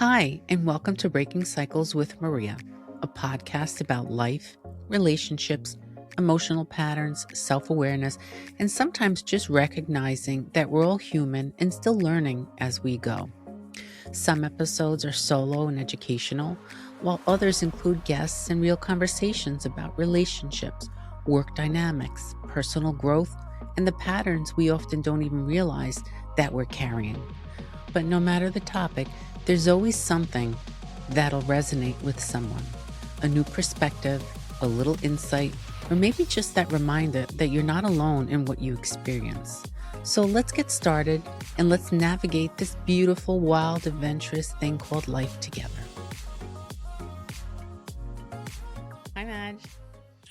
Hi, and welcome to Breaking Cycles with Maria, a podcast about life, relationships, emotional patterns, self awareness, and sometimes just recognizing that we're all human and still learning as we go. Some episodes are solo and educational, while others include guests and real conversations about relationships, work dynamics, personal growth, and the patterns we often don't even realize that we're carrying. But no matter the topic, there's always something that'll resonate with someone, a new perspective, a little insight, or maybe just that reminder that you're not alone in what you experience. So let's get started and let's navigate this beautiful, wild, adventurous thing called life together. Hi, Madge.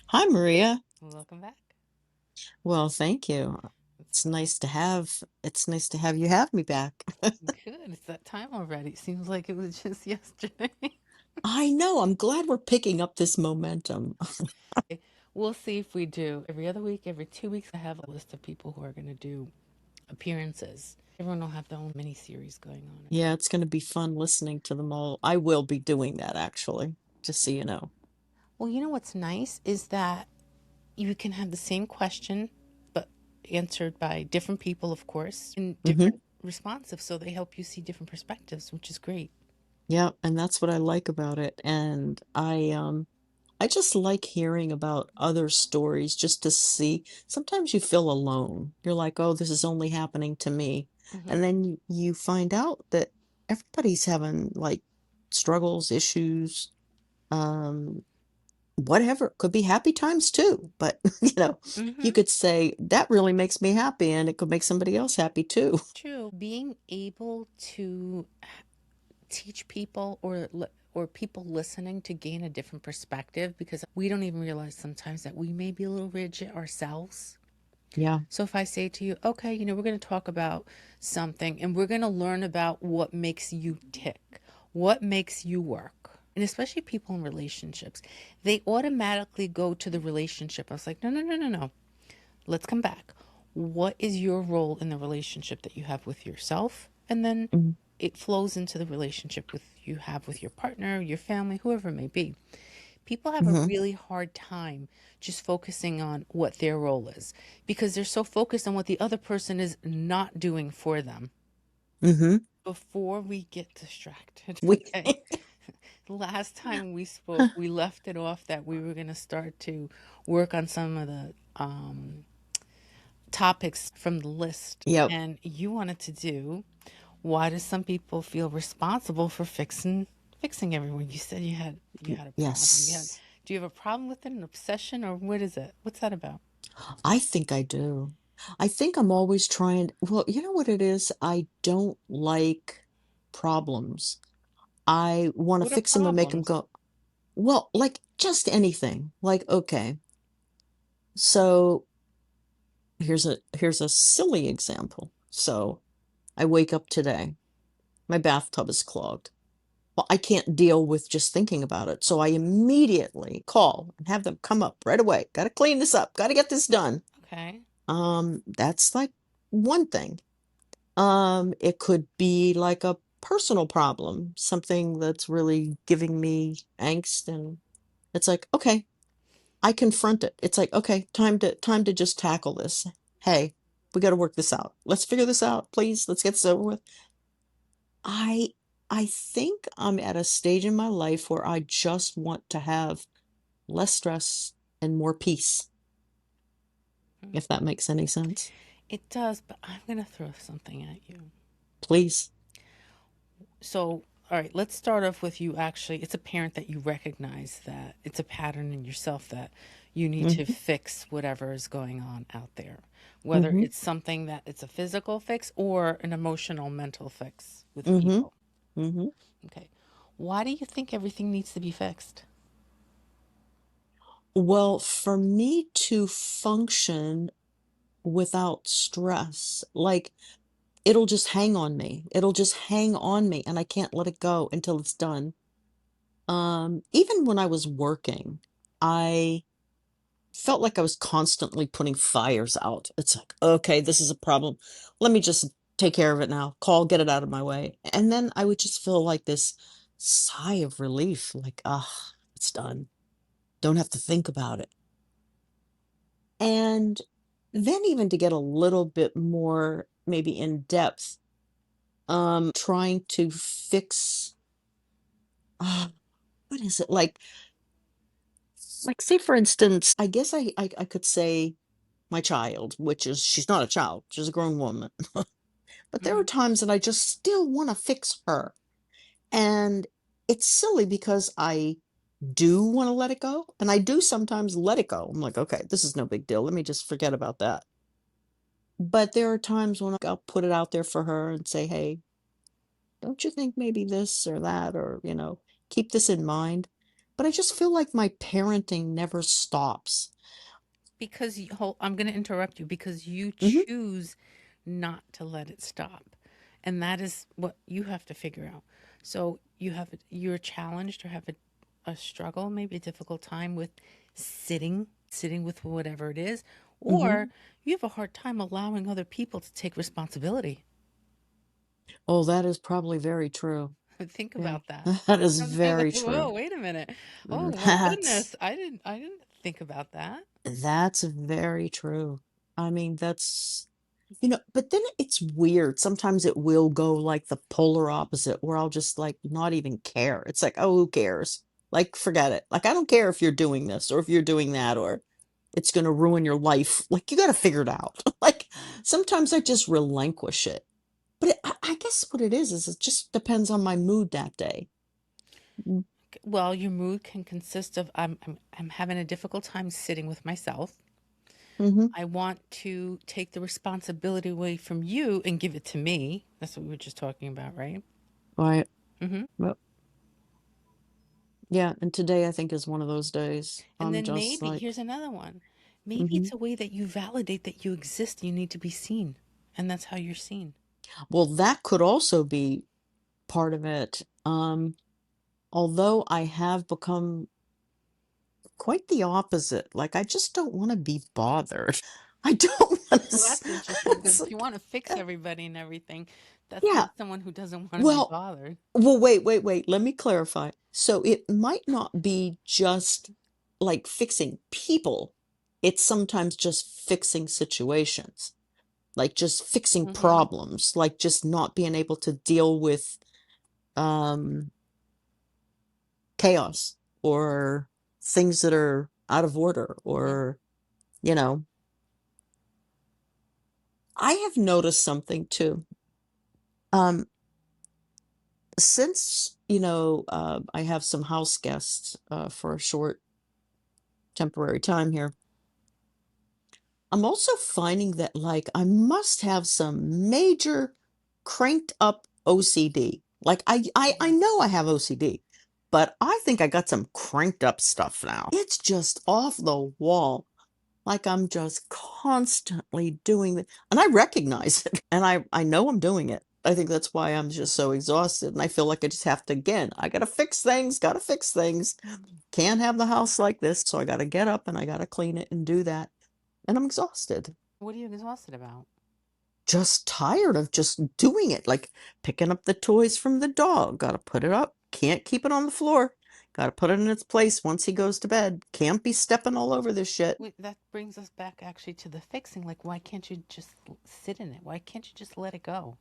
Hi, Maria. Welcome back. Well, thank you. It's nice to have you have me back. Good. It's that time already. It seems like it was just yesterday. I know. I'm glad we're picking up this momentum. We'll see if we do. Every other week, every 2 weeks, I have a list of people who are going to do appearances. Everyone will have their own mini series going on. Yeah, it's going to be fun listening to them all. I will be doing that actually, just so you know. Well, you know what's nice is that you can have the same question, but answered by different people, of course, and Hmm. different responsive. So they help you see different perspectives, which is great. Yeah, and that's what I like about it. And I just like hearing about other stories just to see. Sometimes you feel alone. You're like, "Oh, this is only happening to me." Hmm. And then you find out that everybody's having like struggles, issues, um, whatever. Could be happy times too, but you Hmm. could say that really makes me happy and it could make somebody else happy too. True. Being able to teach people or people listening to gain a different perspective because we don't even realize sometimes that we may be a little rigid ourselves. Yeah. So if I say to you, okay, we're going to talk about something and we're going to learn about what makes you tick, what makes you work. And especially people in relationships, they automatically go to the relationship. I was like, no, no, no, no, no. Let's come back. What is your role in the relationship that you have with yourself? And then Mm-hmm. it flows into the relationship with you have with your partner, your family, whoever it may be. People have a Mm-hmm. really hard time just focusing on what their role is because they're so focused on what the other person is not doing for them. Mm-hmm. Before we get distracted, We okay? Last time we spoke, we left it off that we were going to start to work on some of the topics from the list. Yep. And you wanted to do why do some people feel responsible for fixing everyone? You said you had a problem. Yes. Do you have a problem with it, an obsession, or what is it? What's that about? I think I do. I think I'm always trying, well, you know what it is? I don't like problems. I want to What are fix them and make them problems? go, well, like just anything. Like, okay, so here's a silly example. So I wake up today, my bathtub is clogged. Well, I can't deal with just thinking about it. So I immediately call and have them come up right away. Got to clean this up. Got to get this done. Okay. That's like one thing. It could be like a personal problem, something that's really giving me angst, and it's like, okay, I confront it. It's like, okay, time to just tackle this. Hey, we got to work this out. Let's figure this out, please. Let's get this over with. I I think I'm at a stage in my life where I just want to have less stress and more peace, Mm. if that makes any sense. It does, but I'm going to throw something at you. Please. So, all right, let's start off with you actually. It's apparent that you recognize that it's a pattern in yourself that you need to Mhm. fix whatever is going on out there, whether Mhm. it's something that it's a physical fix or an emotional, mental fix with Mhm. people. Mhm. Okay. Why do you think everything needs to be fixed? Well, for me to function without stress, like it'll just hang on me. It'll just hang on me and I can't let it go until it's done. Even when I was working, I felt like I was constantly putting fires out. It's like, okay, this is a problem. Let me just take care of it now. Call, get it out of my way. And then I would just feel like this sigh of relief, like, ah, it's done. Don't have to think about it. And then even to get a little bit more maybe in depth, trying to fix what is it? Like say for instance, I guess I could say my child, which is she's not a child, she's a grown woman. But there are Mhm. times that I just still want to fix her. And it's silly because I do want to let it go. And I do sometimes let it go. I'm like, okay, this is no big deal. Let me just forget about that. But there are times when I'll put it out there for her and say, hey, don't you think maybe this or that, or, keep this in mind. But I just feel like my parenting never stops. I'm going to interrupt you because you Hmm. choose not to let it stop. And that is what you have to figure out. So you're challenged or have a struggle, maybe a difficult time with sitting with whatever it is, or Hmm. you have a hard time allowing other people to take responsibility. Oh, that is probably very true. Think Yeah, about that. that is I'm like, very whoa, true. wait a minute. Oh my That's goodness. I didn't think about that. That's very true. I mean, but then it's weird. Sometimes it will go like the polar opposite where I'll just like not even care. It's like, oh, who cares? Like, forget it. Like, I don't care if you're doing this or if you're doing that or it's going to ruin your life. Like, you got to figure it out. Like, Right. sometimes I just relinquish it. But I guess what it is it just depends on my mood that day. Well, your mood can consist of I'm having a difficult time sitting with myself. Mm-hmm. I want to take the responsibility away from you and give it to me. That's what we were just talking about, right? Right. Hmm. Well, yeah. And today I think is one of those days. And I'm then just maybe like, here's another one. Maybe mm-hmm. it's a way that you validate that you exist. You need to be seen, and that's how you're seen. Well, that could also be part of it. Although I have become quite the opposite. Like, I just don't want to be bothered. I don't want Well, to. that's interesting because It's if you like, want to fix uh, everybody and everything, that's yeah. not someone who doesn't want to be Well, bothered. wait. Let me clarify. So it might not be just like fixing people. It's sometimes just fixing situations, like just fixing Hmm. problems, like just not being able to deal with um chaos or things that are out of order Hmm. or, you know, I have noticed something too. Um, since, I have some house guests for a short temporary time here, I'm also finding that like I must have some major cranked up OCD. Like I know I have OCD, but I think I got some cranked up stuff now. It's just off the wall. Like I'm just constantly doing it. And I recognize it. And I know I'm doing it. I think that's why I'm just so exhausted. And I feel like I just have to, again, I gotta fix things, gotta fix things. Can't have the house like this. So I gotta get up and I gotta clean it and do that. And I'm exhausted. What are you exhausted about? Just tired of just doing it. Like picking up the toys from the dog. Gotta put it up. Can't keep it on the floor. Gotta put it in its place once he goes to bed. Can't be stepping all over this shit. Wait, that brings us back actually to the fixing. Like, why can't you just sit in it? Why can't you just let it go?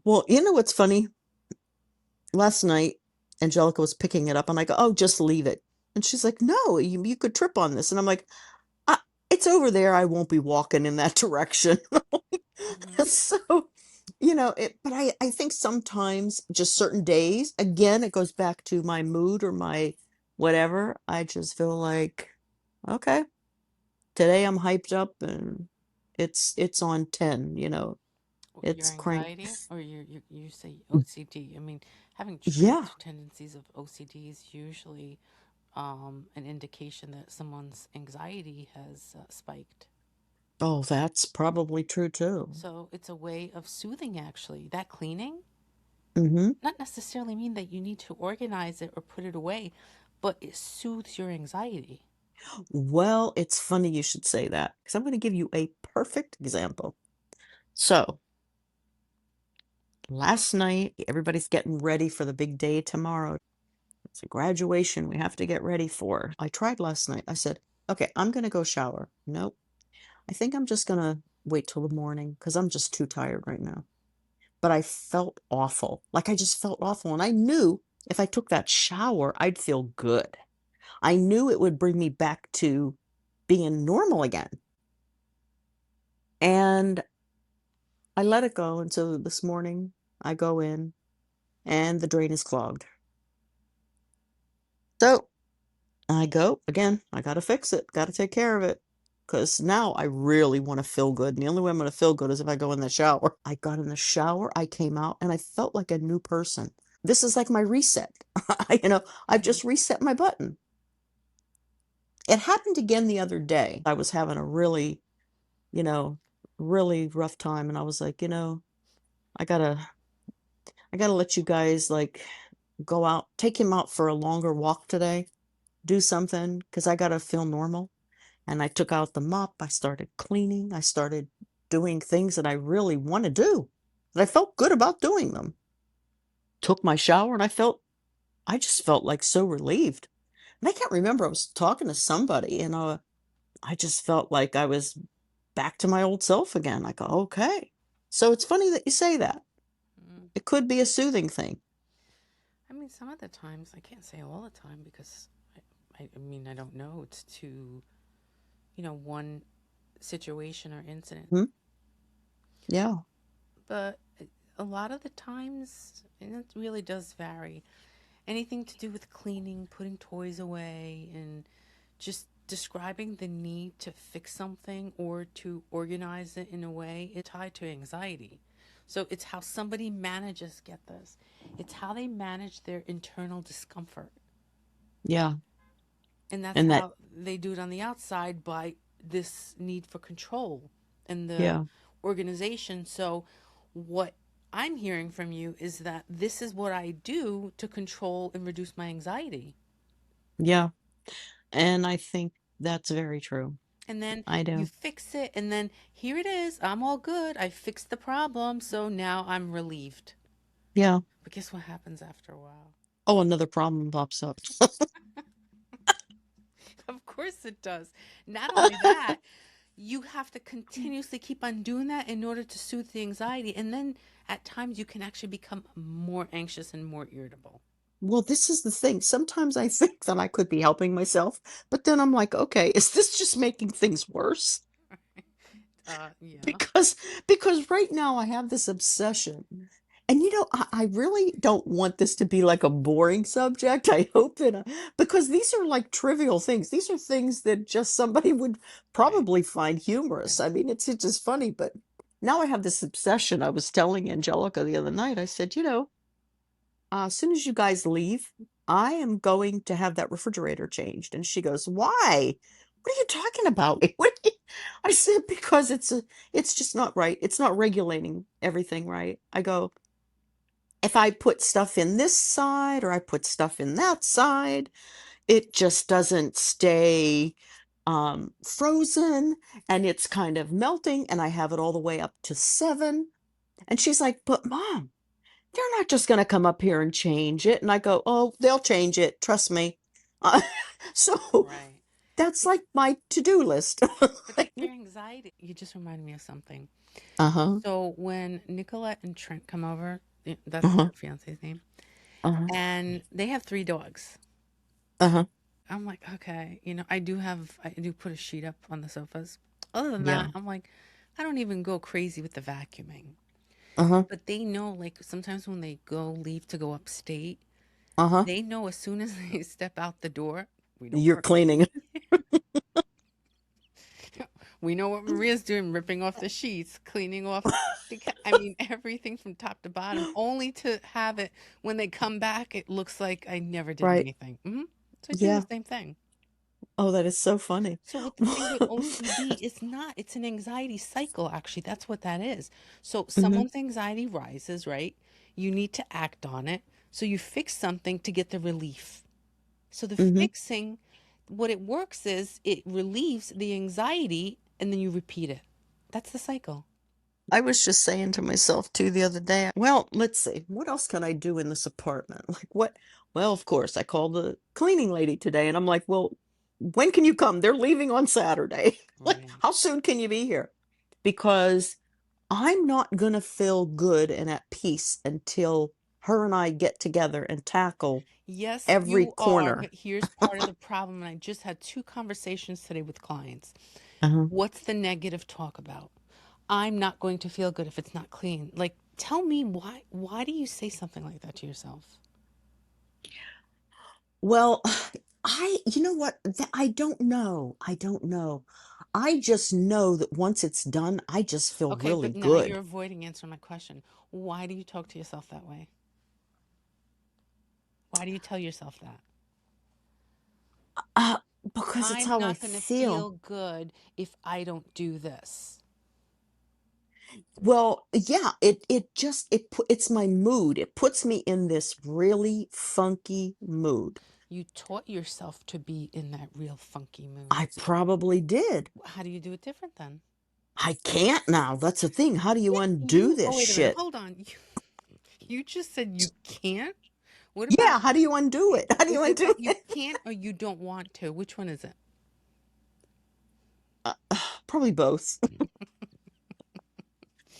Well, you know what's funny? Last night, Angelica was picking it up, and I go, "Oh, just leave it." And she's like, "No, you could trip on this." And I'm like, "It's over there. I won't be walking in that direction." Hmm. So, but I think sometimes just certain days, again, it goes back to my mood or my whatever. I just feel like, okay, today I'm hyped up and it's on 10, Your it's crank. anxiety, or you say OCD. I mean, having Yeah. traits or tendencies of OCD is usually an indication that someone's anxiety has spiked. Oh, that's probably true too. So it's a way of soothing, actually. That cleaning, Hmm. not necessarily mean that you need to organize it or put it away, but it soothes your anxiety. Well, it's funny you should say that because I'm going to give you a perfect example. So, Last night, everybody's getting ready for the big day tomorrow. It's a graduation we have to get ready for. I tried last night. I said, okay, I'm going to go shower. Nope. I think I'm just going to wait till the morning because I'm just too tired right now. But I felt awful. Like I just felt awful. And I knew if I took that shower, I'd feel good. I knew it would bring me back to being normal again. And I let it go. And so this morning I go in and the drain is clogged. So I go again. I got to fix it. Got to take care of it. Because now I really want to feel good. And the only way I'm going to feel good is if I go in the shower. I got in the shower, I came out, and I felt like a new person. This is like my reset. I've Mhm. just reset my button. It happened again the other day. I was having a really, you know, really rough time. And I was like, I gotta, I gotta let you guys like go out, take him out for a longer walk today, do something, because I gotta feel normal. And I took out the mop, I started cleaning, I started doing things that I really want to do. And I felt good about doing them. Took my shower and I just felt like so relieved. And I can't remember, I was talking to somebody and I just felt like I was back to my old self again. I go, okay. So it's funny that you say that. Mm. It could be a soothing thing. I mean, some of the times, I can't say all the time because I mean, I don't know. It's too, one situation or incident. Hmm? Yeah. But a lot of the times, and it really does vary, anything to do with cleaning, putting toys away, and just describing the need to fix something or to organize it in a way, it's tied to anxiety. So it's how somebody manages, get this, it's how they manage their internal discomfort. Yeah. And that's And that, how they do it on the outside by this need for control and the yeah. organization. So, what I'm hearing from you is that this is what I do to control and reduce my anxiety. Yeah. And I think that's very true. And then I you do. fix it, and then here it is. I'm all good. I fixed the problem. So now I'm relieved. Yeah. But guess what happens after a while? Oh, another problem pops up. Of course it does. Not only that, you have to continuously keep on doing that in order to soothe the anxiety. And then at times you can actually become more anxious and more irritable. Well, this is the thing. Sometimes I think that I could be helping myself, but then I'm like, okay, is this just making things worse? Yeah. Because because right now I have this obsession. And I really don't want this to be like a boring subject. I hope that because these are like trivial things. These are things that just somebody would Right. probably find Right. humorous. I mean, it's just funny, but now I have this obsession. I was telling Angelica the other night, I said, as soon as you guys leave, I am going to have that refrigerator changed. And she goes, "Why? What are you talking about?" I said, "Because it's just not right. It's not regulating everything right." I go, "If I put stuff in this side or I put stuff in that side, it just doesn't stay frozen and it's kind of melting and I have it all the way up to 7." And she's like, "But mom, they're not just gonna come up here and change it." And I go, "Oh, they'll change it, trust me." Uh, so Right. that's See, like my to-do list. but your anxiety, you just reminded me of something. Uh-huh, So when Nicolette and Trent come over, that's uh-huh, her fiance's name, uh-huh, and they have three dogs. uh-huh. I'm like, okay, I do put a sheet up on the sofas. Other than that, Yeah. I'm like, I don't even go crazy with the vacuuming. Uh-huh, But they know, like, sometimes when they leave to go upstate, uh-huh. they know as soon as they step out the door, we know You're what cleaning. we know what Maria's doing, ripping off the sheets, cleaning off I mean, everything from top to bottom, only to have it when they come back, it looks like I never did Right. anything. So I do the Yeah. same thing. Oh, that is so funny. So with the thing with OCD, it's an anxiety cycle, actually. That's what that is. So Mhm, someone's anxiety rises, right? You need to act on it. So you fix something to get the relief. So the mhm. fixing, what it works is it relieves the anxiety and then you repeat it. That's the cycle. I was just saying to myself too the other day, well, let's see, what else can I do in this apartment? Like what? Well, of course, I called the cleaning lady today and I'm like, well, when can you come? They're leaving on Saturday. Like, Right. how soon can you be here? Because I'm not going to feel good and at peace until her and I get together and tackle Yes, every you are, corner. but here's part of the problem. And I just had two conversations today with clients. Uh-huh. What's the negative talk about? I'm not going to feel good if it's not clean. Like, tell me why do you say something like that to yourself? Well, you know what? I don't know. I don't know. I just know that once it's done, I just feel Okay, really but now you're good. avoiding answering my question. Why do you talk to yourself that way? Why do you tell yourself that? Uh, because it's I'm how I not going to feel. feel good if I don't do this. Well, yeah, it's my mood. It puts me in this really funky mood. You taught yourself to be in that real funky mood. I probably did. How do you do it different then? I can't now. That's the thing. How do you Yeah, undo this oh, wait a minute. shit? Hold on. You just said you can't? What about, Yeah, how do you undo it? How do you is it undo that you it? can't or you don't want to? Which one is it? Uh, Probably both.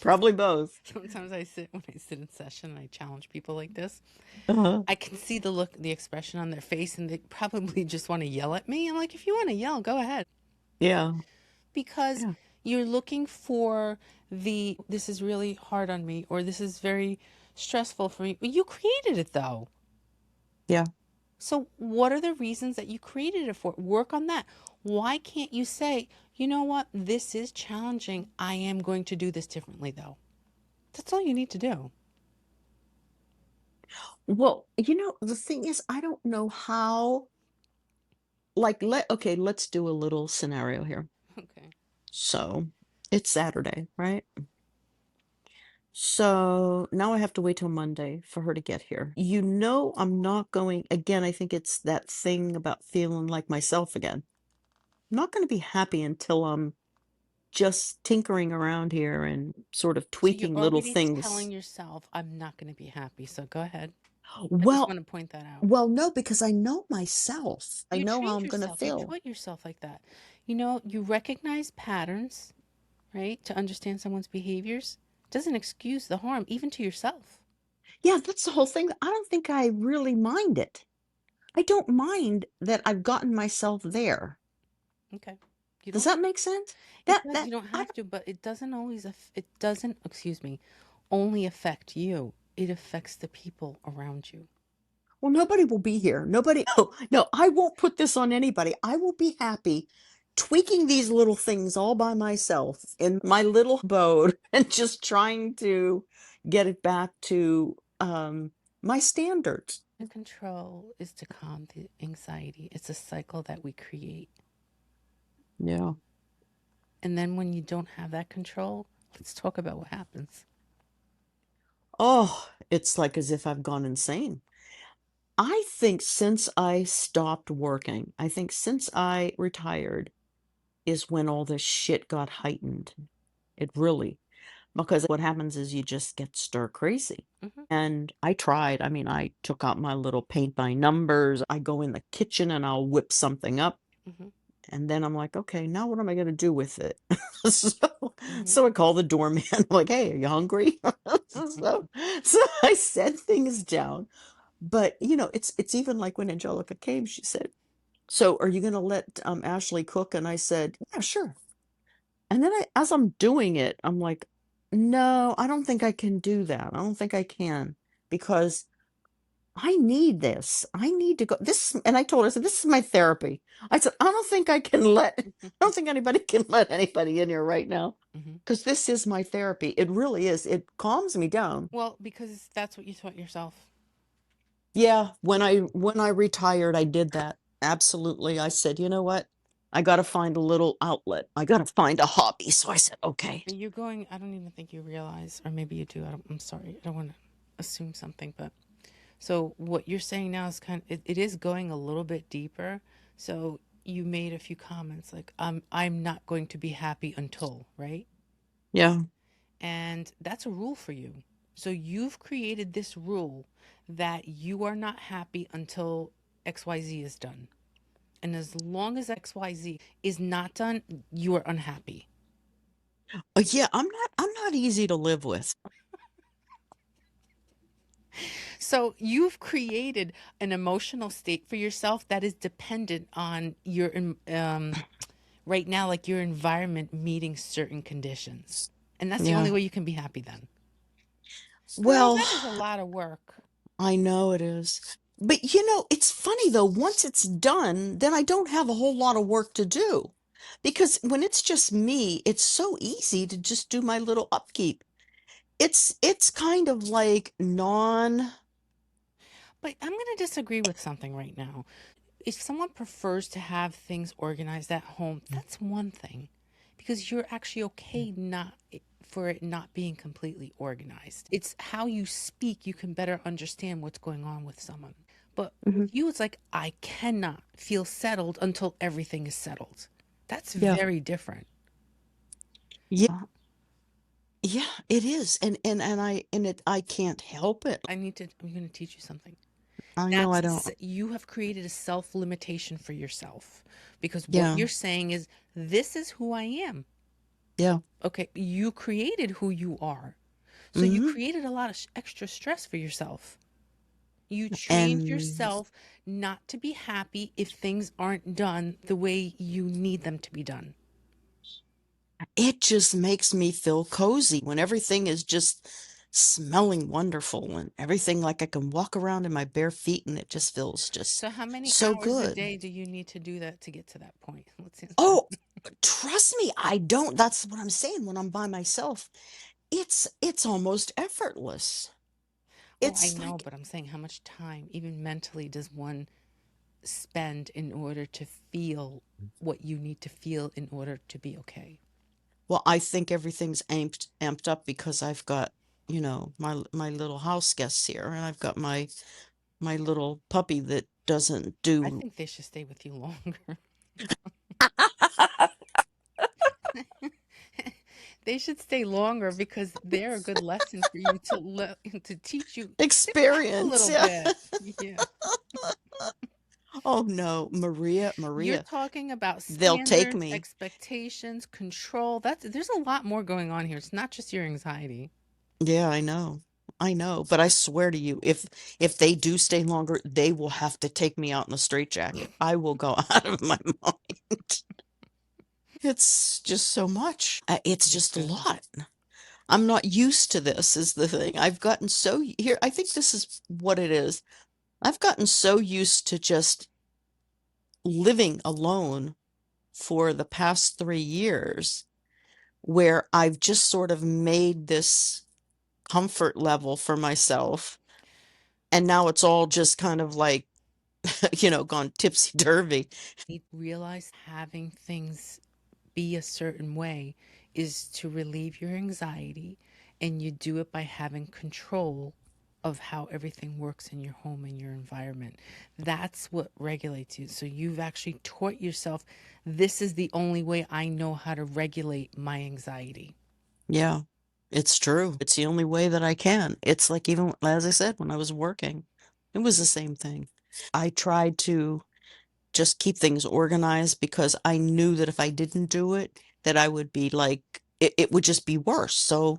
Probably both. Sometimes when I sit in session and I challenge people like this, Uh-huh. I can see the look, the expression on their face, and they probably just want to yell at me. I'm like, if you want to yell, go ahead. Yeah. Because Yeah. you're looking for this is really hard on me, or this is very stressful for me. But you created it though. Yeah. So, what are the reasons that you created it for? Work on that. Why can't you say, you know what, this is challenging. I am going to do this differently, though? That's all you need to do. Well, the thing is, I don't know how, like, okay, let's do a little scenario here. Okay. So it's Saturday, right? So now I have to wait till Monday for her to get here. I'm not going, again, I think it's that thing about feeling like myself again. I'm not going to be happy until I'm just tinkering around here and sort of So, you're tweaking little already telling things. yourself, I'm not going to be happy. So, go ahead. I just Well, want to point that out. well, no, because I know myself. I You know how trained I'm going to yourself, you feel. taught yourself like that. You recognize patterns, right? To understand someone's behaviors doesn't excuse the harm, even to yourself. Yeah, that's the whole thing. I don't think I really mind it. I don't mind that I've gotten myself there. Okay. You Does don't that make sense? It That does, that you don't I have to, but it doesn't, excuse me, only affect you. It affects the people around you. Well, nobody will be here. Nobody no, no, I won't put this on anybody. I will be happy tweaking these little things all by myself in my little abode and just trying to get it back to my standards. The control is to calm the anxiety. It's a cycle that we create. Yeah. And then when you don't have that control, let's talk about what happens. Oh, it's like as if I've gone insane. I think since I stopped working, I think since I retired is when all this shit got heightened. It really, because what happens is you just get stir crazy. Hmm. And I tried. I mean, I took out my little paint by numbers. I go in the kitchen and I'll whip something up. Hmm. And then I'm like, okay, now what am I going to do with it? so, Hmm. so I call the doorman. I'm like, hey, are you hungry? so, so I set things down. But it's even like when Angelica came, she said, "So are you going to let Ashley cook?" And I said, "Yeah, sure." And then as I'm doing it, I'm like, "No, I don't think I can do that. I don't think I can because I need this. I need to go this." And I told her, I said, "This is my therapy." I said, "I don't think I can I don't think anybody can let anybody in here right now Hmm. because this is my therapy. It really is. It calms me down." Well, because that's what you taught yourself. Yeah, when You, I retired, I did that. Absolutely. I said, "You know what? I got to find a little outlet. I got to find a hobby." So I said, "Okay." you're going, I don't even think you realize, or maybe you do. I'm sorry. I don't want to assume something, but so what you're saying now is it is going a little bit deeper. So you made a few comments like I'm not going to be happy until, right? Yeah. And that's a rule for you. So you've created this rule that you are not happy until XYZ is done. And as long as XYZ is not done, you are unhappy. Yeah, I'm not easy to live with. So you've created an emotional state for yourself that is dependent on your right now, like your environment meeting certain conditions. And that's the only Yeah. way you can be happy then. Girl, Well, that is a lot of work. I know it is. But it's funny though, once it's done, then I don't have a whole lot of work to do. Because when it's just me, it's so easy to just do my little upkeep. It's kind of like non. But I'm going to disagree with something right now. If someone prefers to have things organized at home, that's one thing because you're actually okay not for it not being completely organized. It's how you speak, you can better understand what's going on with someone. But Mhm. with you, it's like, I cannot feel settled until everything is settled. That's Yeah. very different. Yeah. Yeah, it is. And I can't help it. I'm going to teach you something. I know I don't. You have created a self limitation for yourself because what Yeah. you're saying is, this is who I am. Yeah. Okay, you created who you are. So you Hmm. created a lot of extra stress for yourself. You trained And yourself not to be happy if things aren't done the way you need them to be done. it just makes me feel cozy when everything is just smelling wonderful and everything like I can walk around in my bare feet and it just feels just So how many so hours a good. day do you need to do that to get to that point? Let's answer. Oh, trust me, I don't. That's what I'm saying when I'm by myself. It's almost effortless. Oh, I It's know, like, but I'm saying how much time, even mentally, does one spend in order to feel what you need to feel in order to be okay? well, I think everything's amped up because I've got, my little house guests here and I've got my little puppy that doesn't I do. think they should stay with you longer. They should stay longer because they're a good lesson for you to teach you sit back a Experience. little Yeah. bit. Yeah. Oh no, Maria, You're Maria, talking about they'll take standards, me. expectations, control. There's a lot more going on here. It's not just your anxiety. Yeah, I know. I know, but I swear to you, if they do stay longer, they will have to take me out in a straitjacket. I will go out of my mind. It's just so much. It's It just a should. lot. I'm not used to this is the thing. I've gotten so here. I think this is what it is. I've gotten so used to just living alone for the past 3 years where I've just sort of made this comfort level for myself. And now it's all just kind of like, gone tipsy turvy. You realize having things be a certain way is to relieve your anxiety, and you do it by having control of how everything works in your home and your environment. That's what regulates you. So you've actually taught yourself, this is the only way I know how to regulate my anxiety. Yeah, it's true. It's the only way that I can. It's like, even as I said, when I was working, it was the same thing. I tried to just keep things organized because I knew that if I didn't do it, that I would be like, it would just be worse. So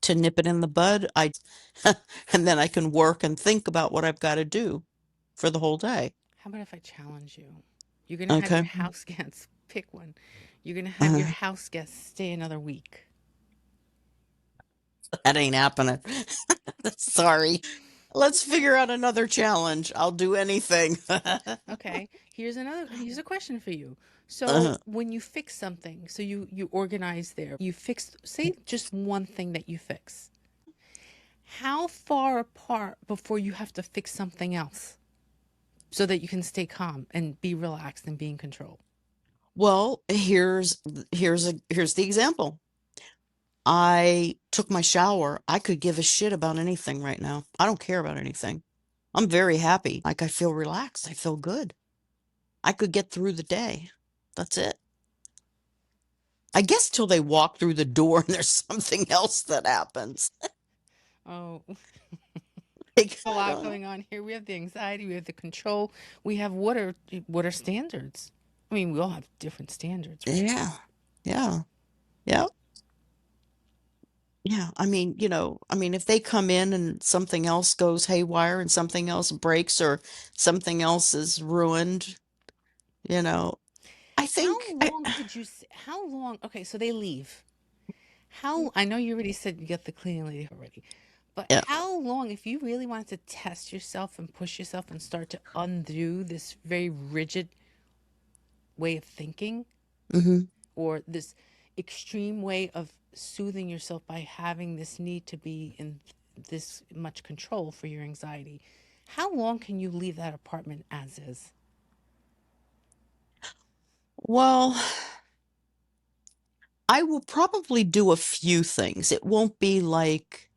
to nip it in the bud, and then I can work and think about what I've got to do for the whole day. How about if I challenge you? You're going to have your Okay. house guests pick one. You're going to have your Uh, house guests stay another week. that ain't happening. Sorry. Let's figure out another challenge. I'll do anything. Okay, here's a question for you. uh, So when you fix something, so you organize there, you fix, say just one thing that you fix. How far apart before you have to fix something else so that you can stay calm and be relaxed and be in control? well, here's the example. I took my shower. I could give a shit about anything right now. I don't care about anything. I'm very happy. Like, I feel relaxed. I feel good. I could get through the day. That's it. I guess till they walk through the door and there's something else that happens. Oh, Like, a I lot don't know. going on here. We have the anxiety, we have the control, we have what are standards. I mean, we all have different standards, right? Yeah. Yeah. Yeah. Yeah. If they come in and something else goes haywire and something else breaks or something else is ruined, you know, I How think long could you how long, okay, so they leave. How, I know you already said you got the cleaning lady already, but yeah. how long, if you really wanted to test yourself and push yourself and start to undo this very rigid way of thinking, Hmm. or this extreme way of soothing yourself by having this need to be in this much control for your anxiety, how long can you leave that apartment as is? Well, I will probably do a few things. It won't be like,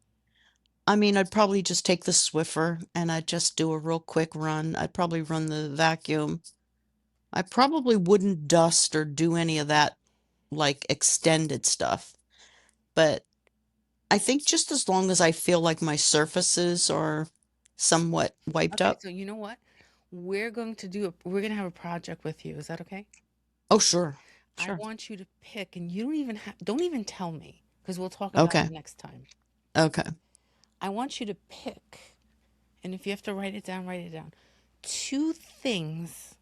I'd probably just take the Swiffer and I'd just do a real quick run. I'd probably run the vacuum. I probably wouldn't dust or do any of that like extended stuff. But I think just as long as I feel like my surfaces are somewhat wiped Okay, up. so you know what? We're going to have a project with you. Is that okay? Oh, sure. I Sure. want you to pick, and you don't even tell me because we'll talk about it Okay. next time. Okay. I want you to pick, and if you have to write it down, write it down. Two things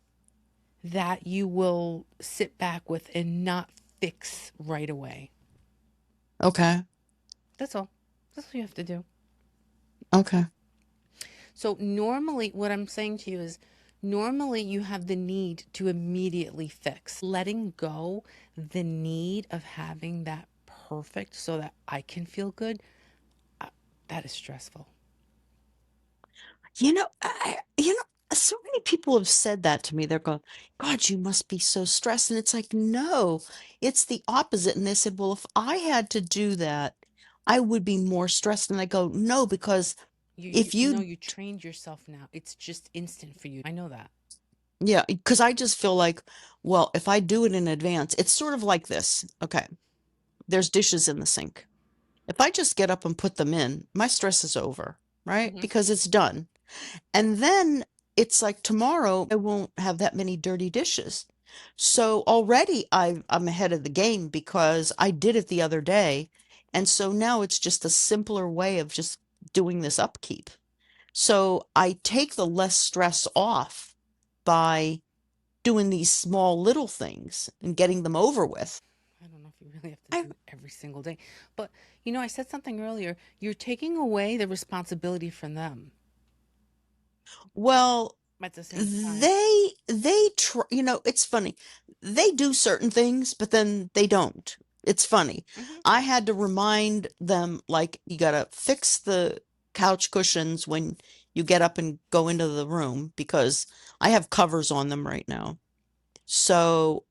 that you will sit back with and not fix right away. Okay. That's all. That's all you have to do. Okay. So, normally, what I'm saying to you is normally you have the need to immediately fix, letting go the need of having that perfect so that I can feel good. uh, That is stressful. So many people have said that to me. They're going, God, you must be so stressed. And it's like, no, it's the opposite. And they said, well, if I had to do that, I would be more stressed. And I go, no, because You if no, you, you trained yourself now. It's just instant for you. I know that. yeah, because I just feel like, well, if I do it in advance, it's sort of like this. Okay. There's dishes in the sink. If I just get up and put them in, my stress is over, right? Hmm. Because it's done. And then it's like tomorrow I won't have that many dirty dishes. So already I'm ahead of the game because I did it the other day. And so now it's just a simpler way of just doing this upkeep. So I take the less stress off by doing these small little things and getting them over with. I don't know if you really have to I do it every single day, but I said something earlier. You're taking away the responsibility from them Well, at the same time. they try, it's funny. They do certain things, but then they don't. It's funny. Hmm. I had to remind them, like, you gotta fix the couch cushions when you get up and go into the room because I have covers on them right now. So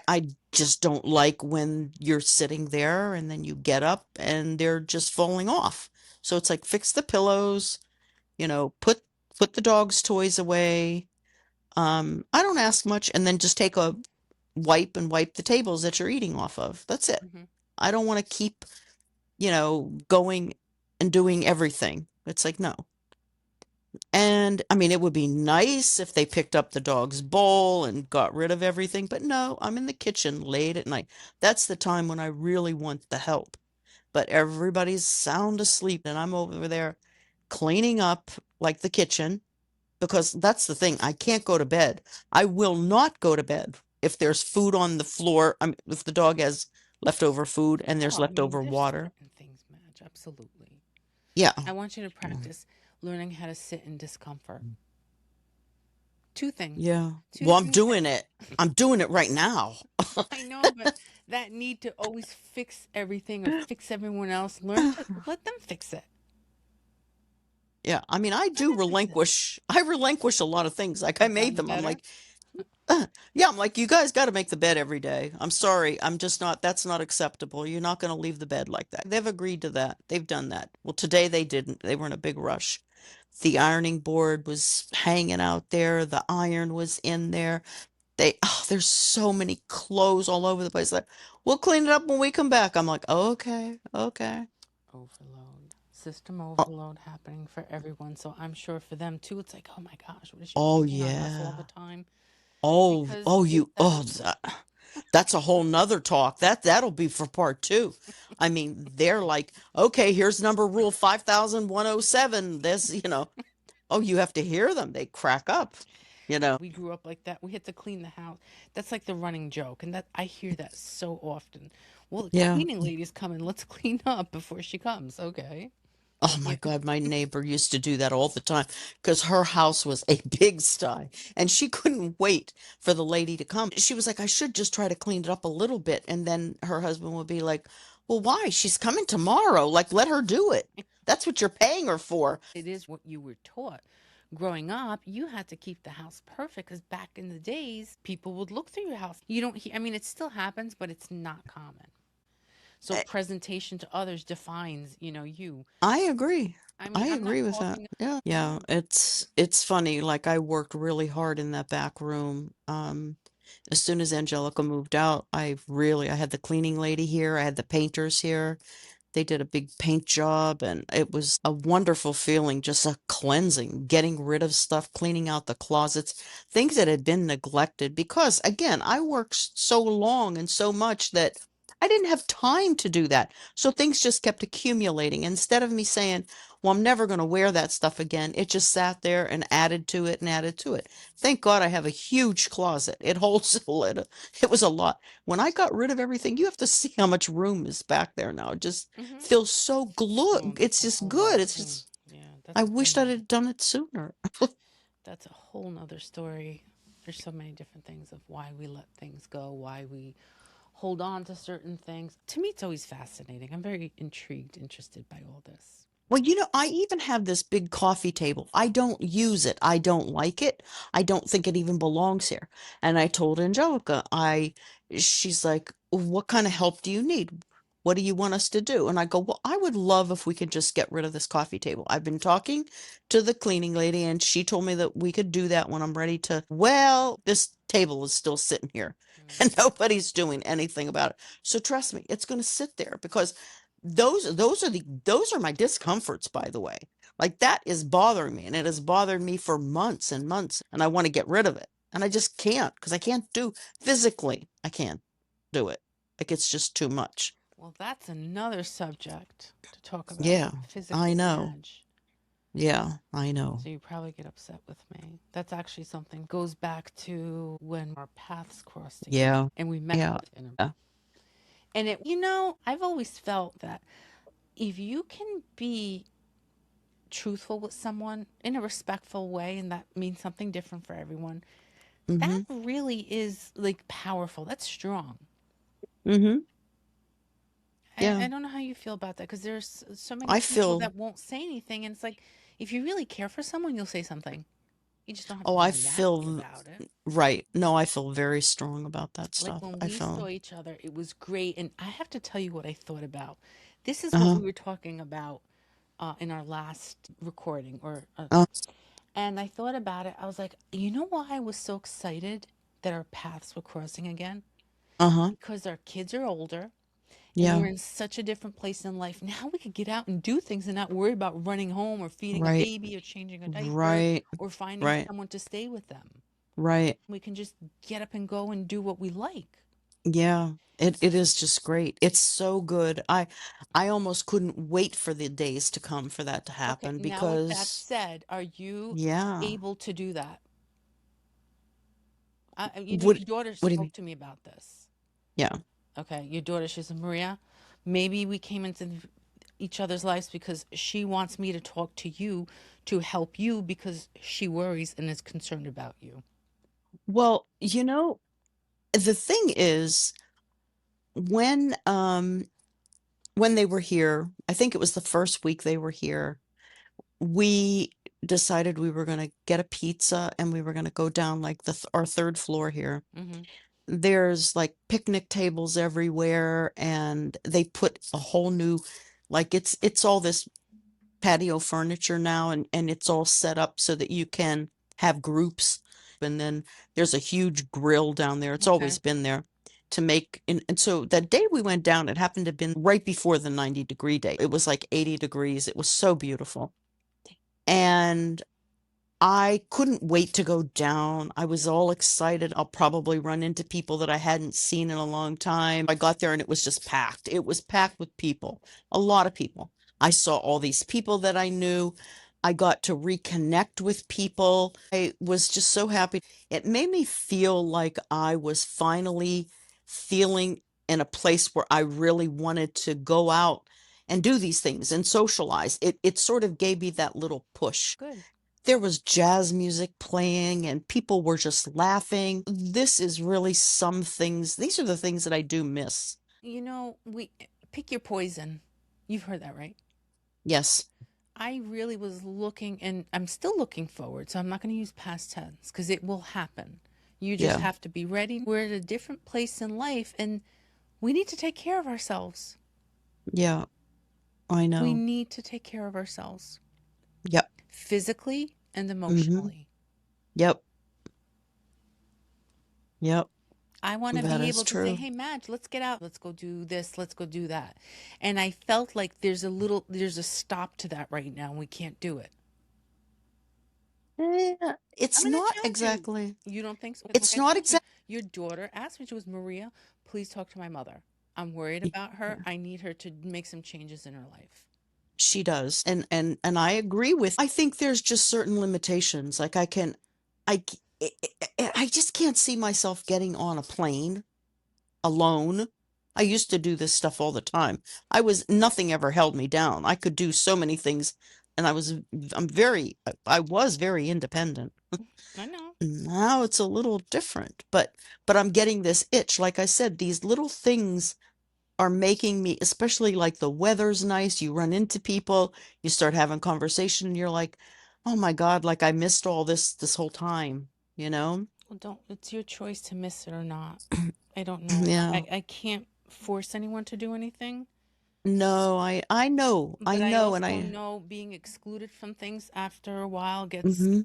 I just don't like when you're sitting there and then you get up and they're just falling off. So it's like fix the pillows, put the dog's toys away. I don't ask much, and then just take a wipe and wipe the tables that you're eating off of. That's it. Hmm. I don't want to keep, going and doing everything. It's like, no. And it would be nice if they picked up the dog's bowl and got rid of everything, but no, I'm in the kitchen late at night. That's the time when I really want the help. But everybody's sound asleep, and I'm over there cleaning up like the kitchen because that's the thing. I can't go to bed. I will not go to bed if there's food on the floor. If the dog has leftover food and there's Oh, I mean, leftover there's water. certain things, Madge. Absolutely. Yeah. I want you to practice learning how to sit in discomfort. Two things. Yeah. Two Well, I'm things that doing it. I'm doing it right now. I know, but that need to always fix everything or fix everyone else, learn to let them fix it. Yeah. I Let do them fix it. relinquish a lot of things. Like I You've made gotten them. I'm better. like, yeah, I'm like, you guys got to make the bed every day. I'm sorry. I'm just not, that's not acceptable. You're not going to leave the bed like that. They've agreed to that. They've done that. Well, today they didn't. They were in a big rush. The ironing board was hanging out there. The iron was in there. there's so many clothes all over the place. Like, we'll clean it up when we come back. I'm like, okay, okay. Overload, system Oh, overload happening for everyone. So I'm sure for them too, it's like, oh my gosh, what is she oh picking on us all the yeah. time? Oh, Because oh, it you, oh, does. that's a whole nother talk. That'll be for part two. I mean, they're like, okay, here's number rule 5107. Oh, you have to hear them. They crack up, you know. We grew up like that. We had to clean the house. That's like the running joke, and that I hear that so often. Well, the Yeah. cleaning lady's coming. Let's clean up before she comes. Okay. Oh my Yeah. God, my neighbor used to do that all the time because her house was a pigsty and she couldn't wait for the lady to come. She was like, I should just try to clean it up a little bit. And then her husband would be like, well, why? She's coming tomorrow. Like, let her do it. That's what you're paying her for. It is what you were taught. Growing up, you had to keep the house perfect because back in the days, people would look through your house. You don't hear, I mean, it still happens, but it's not common. So I presentation to others defines, you. I agree. I mean, I I'm not agree with that. talking. Yeah. Yeah, Yeah. it's funny. Like I worked really hard in that back room. As soon as Angelica moved out, I had the cleaning lady here, I had the painters here. They did a big paint job, and it was a wonderful feeling, just a cleansing, getting rid of stuff, cleaning out the closets, things that had been neglected. Because again, I worked so long and so much that I didn't have time to do that. So things just kept accumulating. Instead of me saying, well, I'm never going to wear that stuff again, it just sat there and added to it and added to it. Thank God I have a huge closet. It holds a lot. It was a lot. When I got rid of everything, you have to see how much room is back there now. It just Hmm. feels so Oh, It's that's a just whole good. nother It's thing. just, Yeah, I that's a whole wished I'd nother. have done it sooner. That's a whole nother story. There's so many different things of why we let things go, why we hold on to certain things. To me, it's always fascinating. I'm very intrigued, interested by all this. Well, I even have this big coffee table. I don't use it. I don't like it. I don't think it even belongs here. And I told Angelica, she's like, what kind of help do you need? What do you want us to do? And I go, well, I would love if we could just get rid of this coffee table. I've been talking to the cleaning lady, and she told me that we could do that when I'm ready to. Well, this table is still sitting here Mm. and nobody's doing anything about it. So trust me, it's going to sit there because those are my discomforts, by the way. Like that is bothering me, and it has bothered me for months and months, and I want to get rid of it. And I just can't because I can't do physically. I can't do it. Like it's just too much. Well, that's another subject to talk about Yeah, I physically, know. Madge. Yeah, I know. So you probably get upset with me. That's actually something goes back to when our paths crossed again Yeah. and we met Yeah. in a Yeah. and I've always felt that if you can be truthful with someone in a respectful way and that means something different for everyone, that Mm-hmm. really is like powerful. That's strong. Mm-hmm. Yeah. I don't know how you feel about that because there's so many I people feel that won't say anything. And it's like, if you really care for someone, you'll say something. You just don't have oh, to be I nasty feel about it. right. No, I feel very strong about that Like stuff. when I we saw feel each other, it was great. And I have to tell you what I thought about. This is what uh-huh. we were talking about in our last recording, Uh, and I thought about it. I was like, you know why I was so excited that our paths were crossing again? uh-huh. Because our kids are older and we're Yeah. in such a different place in life. Now we could get out and do things and not worry about running home or feeding a Right. baby or changing a diaper Right. or finding Right. someone to stay with them. Right. We can just get up and go and do what we like. Yeah, it is just great. It's so good. I almost couldn't wait for the days to come for that to Okay, happen now with that because said, are you yeah. able to do that? What Your daughter what do you mean? spoke to me about this. Yeah. Okay, your daughter, she's a Maria. Maybe we came into each other's lives because she wants me to talk to you to help you because she worries and is concerned about you. Well, the thing is when they were here, I think it was the first week they were here, we decided we were going to get a pizza and we were going to go down like our third floor here. Mm-hmm. There's like picnic tables everywhere, and they put a whole new, like it's all this patio furniture now, and it's all set up so that you can have groups. and then there's a huge grill down there. It's Okay. always been there to make and so that day we went down, it happened to have been right before the 90-degree day. It was like 80 degrees. It was so beautiful. And I couldn't wait to go down. I was all excited. I'll probably run into people that I hadn't seen in a long time. I got there and it was just packed. It was packed with people, a lot of people. I saw all these people that I knew. I got to reconnect with people. I was just so happy. It made me feel like I was finally feeling in a place where I really wanted to go out and do these things and socialize. It sort of gave me that little push. Good. There was jazz music playing and people were just laughing. This is really some things. These are the things that I do miss. We pick your poison. You've heard that, right? Yes. I really was looking, and I'm still looking forward, so I'm not going to use past tense because it will happen. You just Yeah. have to be ready. We're at a different place in life, and we need to take care of ourselves. Yeah. I We know. need to take care of ourselves Yep. physically and Mm-hmm. emotionally. Yep. Yep. I want to That be is able to say, true. hey, Madge, let's get out. Let's go do this. Let's go do that. And I felt like there's a stop to that right now. We can't do it. I'm It's going to not challenge you. exactly. You don't think so? Like It's I not told you, exactly. your daughter asked me, she was Maria, please talk to my mother. I'm worried about her. I need her to make some changes in her life. She does. And I agree with. I think there's just certain limitations. Like I just can't see myself getting on a plane alone. I used to do this stuff all the time. Nothing ever held me down. I could do so many things and I was very independent. I know. Now it's a little different, but I'm getting this itch. Like I said, these little things are making me, especially like the weather's nice, you run into people, you start having conversation, and you're like, oh my God, like I missed all this whole time, you know? Well, don't, it's your choice to miss it or not. I don't know. Yeah. I can't force anyone to do anything. No, I But I know, and also know being excluded from things after a while hmm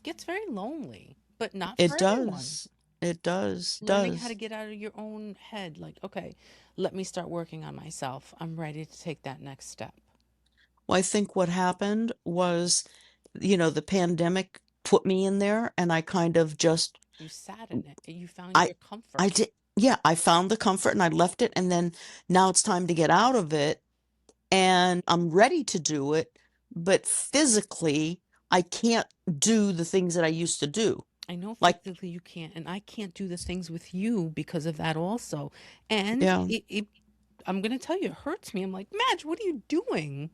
gets very lonely, but not it for everyone. does. It Learning how to does. get out of your own head, like, okay, let me start working on myself. I'm ready to take that next step. Well, I think what happened was, the pandemic put me in there, and I kind of just, You sat in it. You found I, your I comfort. did, yeah, I found the comfort and I left it, and then now it's time to get out of it, and I'm ready to do it, but physically, I can't do the things that I used to do. I know Like, physically you can't, and I can't do the things with you because of that also. And yeah, I'm gonna tell you, it hurts me. I'm like, Madge, what are you doing?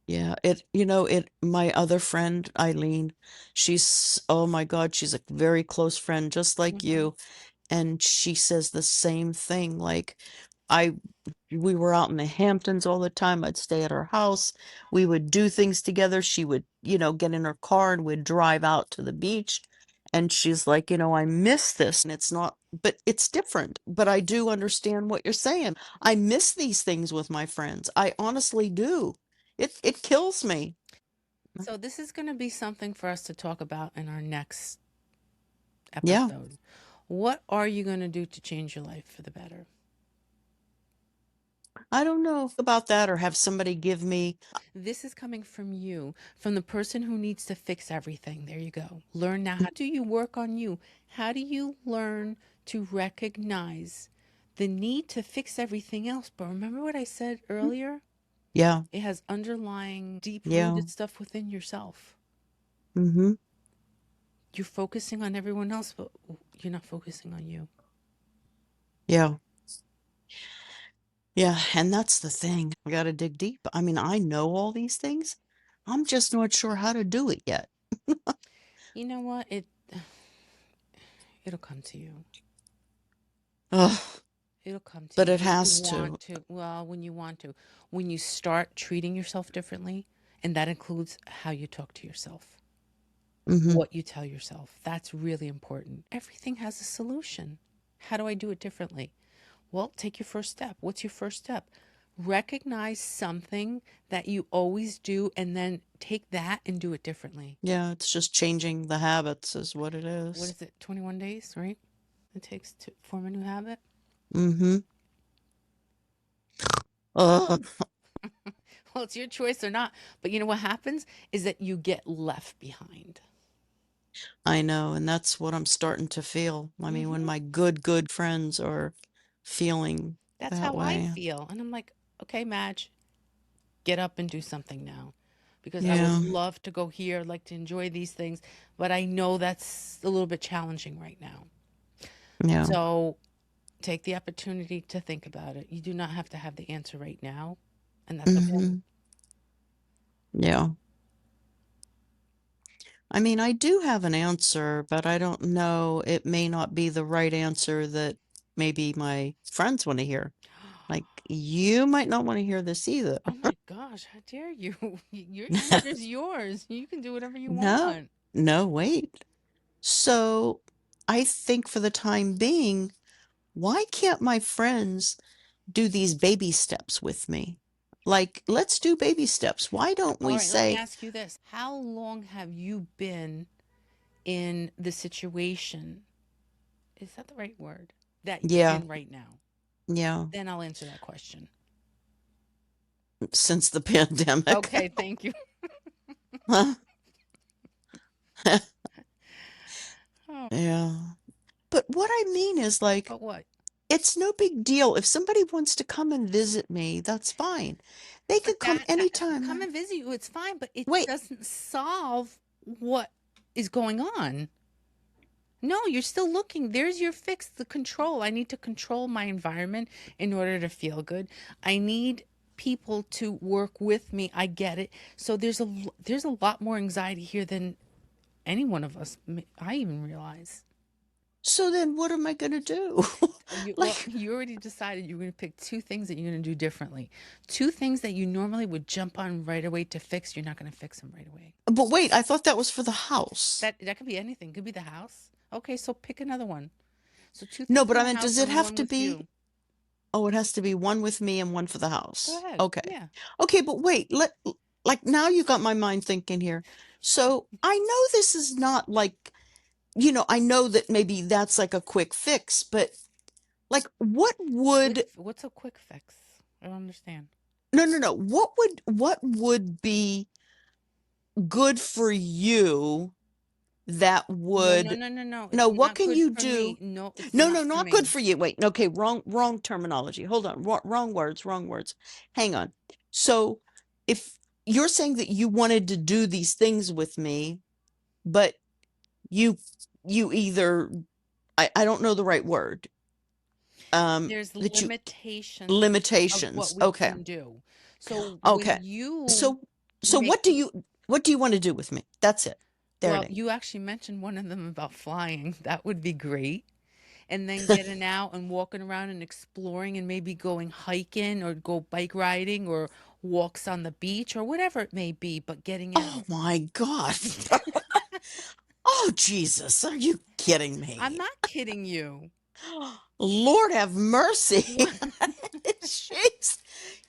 yeah, my other friend, Eileen, oh my God, she's a very close friend, just like Hmm. you. And she says the same thing. Like, I we were out in the Hamptons all the time. I'd stay at her house. We would do things together. She would, get in her car and we'd drive out to the beach. And she's like, I miss this. And it's not, but it's different. But I do understand what you're saying. I miss these things with my friends. I honestly do. It kills me. So this is gonna be something for us to talk about in our next Yeah. episode. What are you gonna do to change your life for the better? I don't know about that or have somebody give me, This is coming from you, from the person who needs to fix everything. There you go. Learn now. How do you work on you? How do you learn to recognize the need to fix everything else? But remember what I said earlier? yeah, It has underlying, deep yeah. rooted stuff within yourself. Mm-hmm. You're focusing on everyone else, but you're not focusing on you. Yeah. Yeah, and that's the thing. I gotta dig deep. I mean, I know all these things. I'm just not sure how to do it yet. You know what? It'll come to you. Ugh, It'll come to but you it when you has to. want to. Well, when you want to. When you start treating yourself differently, and that includes how you talk to yourself, Hmm. what you tell yourself. That's really important. Everything has a solution. How do I do it differently? Well, take your first step. What's your first step? Recognize something that you always do and then take that and do it differently. Yeah, it's just changing the habits is what it What is. is it? 21 days, right? It takes to form a new habit. Mm-hmm. Ugh, Well, it's your choice or not. But you know what happens is that you get left behind. I know, and that's what I'm starting to feel. I mean, when Hmm. my good friends are feeling That's that how I way. feel. And I'm like, okay, Madge, get up and do something now. Because I would Yeah, love to go here, like to enjoy these things, but I know that's a little bit challenging right now. yeah. So take the opportunity to think about it. You do not have to have the answer right now, and that's okay. Mm-hmm. Yeah. I mean, I do have an answer, but I don't know. It may not be the right answer that maybe my friends want to hear. Like, you might not want to hear this either. Oh my gosh, how dare you? Your answer is yours. You can do whatever you No, want. no, wait. So I think for the time being, why can't my friends do these baby steps with me? Like, let's do baby steps. Why don't All we right, let me say, ask you this. How long have you been in the situation? Is that the right word? That you're yeah, in right now? yeah, Then I'll answer that question. since the pandemic? Okay, thank you. Oh, Yeah. But what I mean is, like, but what? it's no big deal. If somebody wants to come and visit me, that's fine. They But could come that come anytime. and visit you, it's fine, but it Wait, doesn't solve what is going on. No, you're still looking. There's your fix, the control. I need to control my environment in order to feel good. I need people to work with me. I get it. So there's a lot more anxiety here than any one of us I even realize. so then what am I going to do? Well, Like, you already decided you're going to pick two things that you're going to do differently. Two things that you normally would jump on right away to fix. You're not going to fix them right away. but wait, I thought that was for the house. That could be anything. Could be the house. Okay, so pick another one. So two No, things but in I the meant, does house it and have one to with be? you. Oh, it has to be one with me and one for the Go house. ahead. Okay. Yeah. Okay, but wait, like now you got my mind thinking here. So I know this is not like, I know that maybe that's like a quick fix, but like what would, What's a quick fix? I don't understand. no, no, no, what would be good for you that No, no, would, no, no, no. no, It's what not can good you for me. do? No, it's No, no, not for not good me. for you. Wait, okay, wrong terminology. Hold on, wrong words, wrong words. Hang on. So, if you're saying that you wanted to do these things with me, but you you either, I don't know the right word, There's that you, limitations of what limitations. we Okay. can do. So when Okay. you So make, what do you want to do with me? That's it. There it well, is. you actually mentioned one of them about flying. That would be great. And then getting out and walking around and exploring and maybe going hiking or go bike riding or walks on the beach or whatever it may be, but getting Oh out. my God. Oh Jesus, are you kidding I'm me? not kidding you. Lord have mercy. What? Jeez.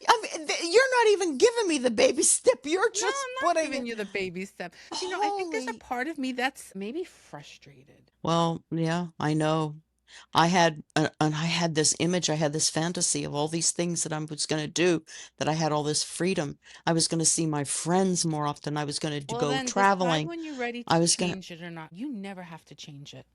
I mean, you're not even giving me the baby step. You're No, just I'm not putting giving it. you the baby step. I think there's a Holy. part of me that's maybe frustrated. Well, yeah, I know. And I had this image, I had this fantasy of all these things that I was going to do, that I had all this freedom. I was going to see my friends more often. I was going to Well, go then decide traveling. when you're ready I to was going to, change it or not. You never have to change it.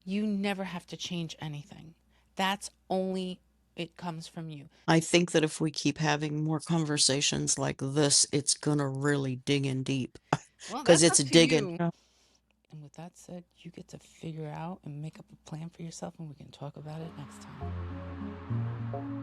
You never have to change anything. That's only, it comes from you. I think that if we keep having more conversations like this, it's going to really dig in deep Well, because that's it's up to digging. you. And with that said, you get to figure out and make up a plan for yourself, and we can talk about it next time.